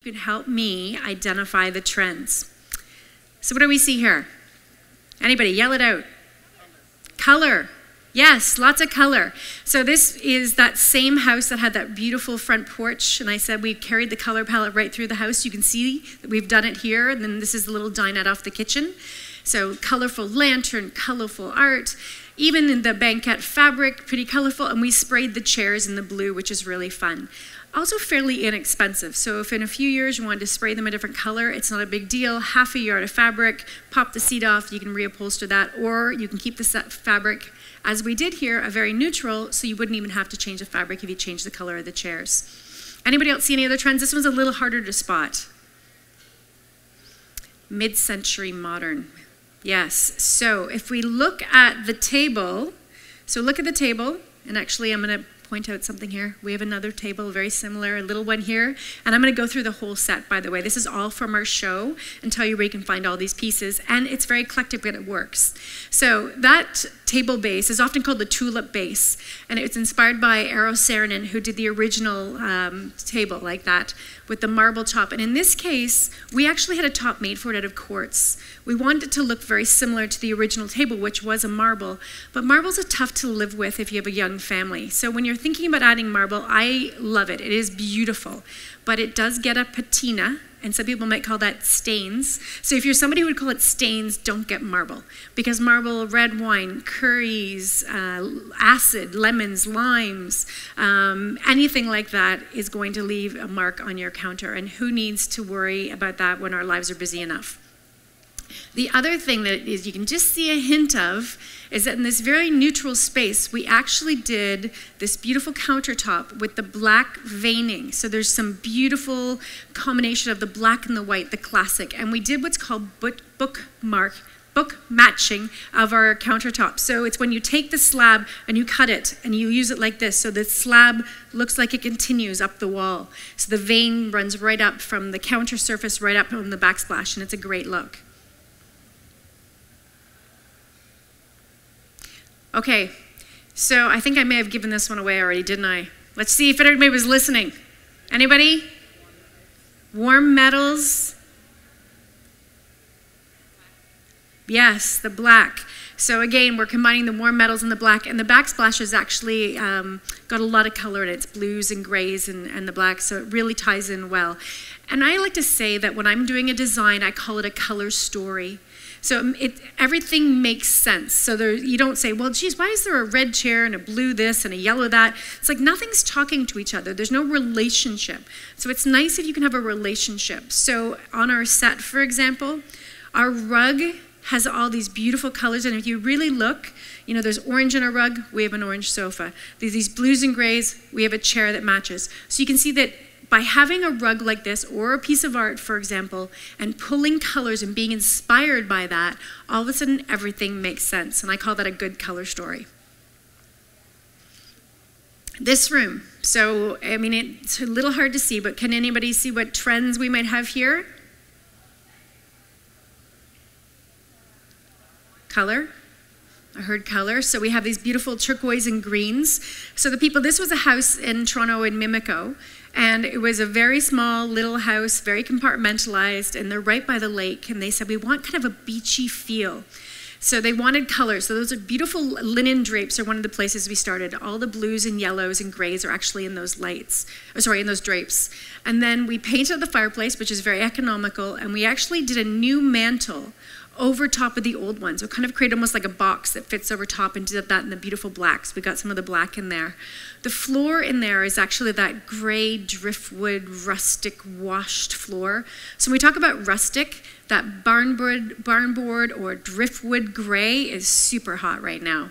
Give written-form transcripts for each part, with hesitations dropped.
could help me identify the trends. So what do we see here? Anybody, yell it out. Color. Yes, lots of color. So this is that same house that had that beautiful front porch, and I said we carried the color palette right through the house. You can see that we've done it here, and then this is the little dinette off the kitchen. So colorful lantern, colorful art, even in the banquette fabric, pretty colorful, and we sprayed the chairs in the blue, which is really fun. Also fairly inexpensive, so if in a few years you wanted to spray them a different color, it's not a big deal. Half a yard of fabric, pop the seat off, you can reupholster that, or you can keep the fabric, as we did here, a very neutral, so you wouldn't even have to change the fabric if you change the color of the chairs. Anybody else see any other trends? This one's a little harder to spot. Mid-century modern. Yes, so if we look at the table, so look at the table, and actually I'm going to point out something here. We have another table, very similar, a little one here, and I'm going to go through the whole set, by the way. This is all from our show and tell you where you can find all these pieces, and it's very eclectic, but it works. So that table base is often called the tulip base, and it's inspired by Eero Saarinen, who did the original table like that with the marble top. And in this case, we actually had a top made for it out of quartz. We wanted it to look very similar to the original table, which was a marble, but marbles are tough to live with if you have a young family. So when you're thinking about adding marble, I love it. It is beautiful, but it does get a patina, and some people might call that stains. So if you're somebody who would call it stains, don't get marble, because marble, red wine, curries, acid, lemons, limes, anything like that is going to leave a mark on your counter, and who needs to worry about that when our lives are busy enough? The other thing that is you can just see a hint of is that in this very neutral space, we actually did this beautiful countertop with the black veining. So there's some beautiful combination of the black and the white, the classic. And we did what's called book matching of our countertop. So it's when you take the slab and you cut it and you use it like this. So the slab looks like it continues up the wall. So the vein runs right up from the counter surface right up on the backsplash, and it's a great look. Okay, so I think I may have given this one away already, didn't I? Let's see if anybody was listening. Anybody? Warm metals? Yes, the black. So again, we're combining the warm metals and the black, and the backsplash has actually got a lot of color in it. It's blues and grays and the black, so it really ties in well. And I like to say that when I'm doing a design, I call it a color story. So everything makes sense. So you don't say, well, geez, why is there a red chair and a blue this and a yellow that? It's like nothing's talking to each other. There's no relationship. So it's nice if you can have a relationship. So on our set, for example, our rug has all these beautiful colors. And if you really look, you know, there's orange in our rug, we have an orange sofa. There's these blues and grays, we have a chair that matches. So you can see that by having a rug like this or a piece of art, for example, and pulling colors and being inspired by that, all of a sudden everything makes sense. And I call that a good color story. This room. So, I mean, it's a little hard to see, but can anybody see what trends we might have here? Color. I heard color. So we have these beautiful turquoise and greens. So this was a house in Toronto in Mimico, and it was a very small little house, very compartmentalized, and they're right by the lake, and they said, we want kind of a beachy feel. So they wanted colors. So those are beautiful linen drapes are one of the places we started. All the blues and yellows and grays are actually in those in those drapes. And then we painted the fireplace, which is very economical, and we actually did a new mantle over top of the old ones. We kind of created almost like a box that fits over top, and did that in the beautiful blacks. We got some of the black in there. The floor in there is actually that gray driftwood rustic washed floor. So when we talk about rustic, that barnboard or driftwood gray is super hot right now.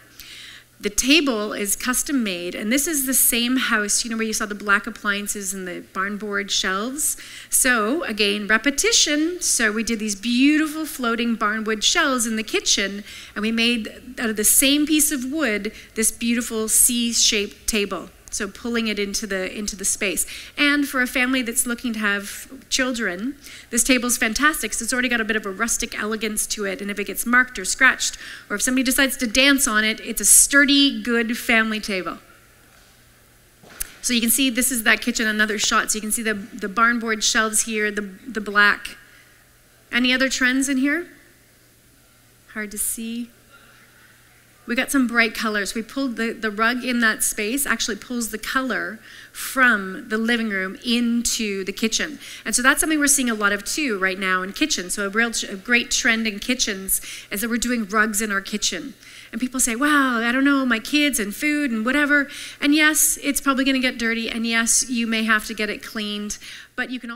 The table is custom made, and this is the same house, you know, where you saw the black appliances and the barnboard shelves. So again, repetition. So we did these beautiful floating barnwood shelves in the kitchen, and we made out of the same piece of wood this beautiful C-shaped table. So pulling it into the space. And for a family that's looking to have children, this table's fantastic. So it's already got a bit of a rustic elegance to it. And if it gets marked or scratched, or if somebody decides to dance on it, it's a sturdy, good family table. So you can see this is that kitchen, another shot. So you can see the barn board shelves here, the black. Any other trends in here? Hard to see. We got some bright colors. We pulled the rug in that space, actually pulls the color from the living room into the kitchen. And so that's something we're seeing a lot of too right now in kitchens. So a great trend in kitchens is that we're doing rugs in our kitchen. And people say, wow, I don't know, my kids and food and whatever. And yes, it's probably going to get dirty. And yes, you may have to get it cleaned. But you can also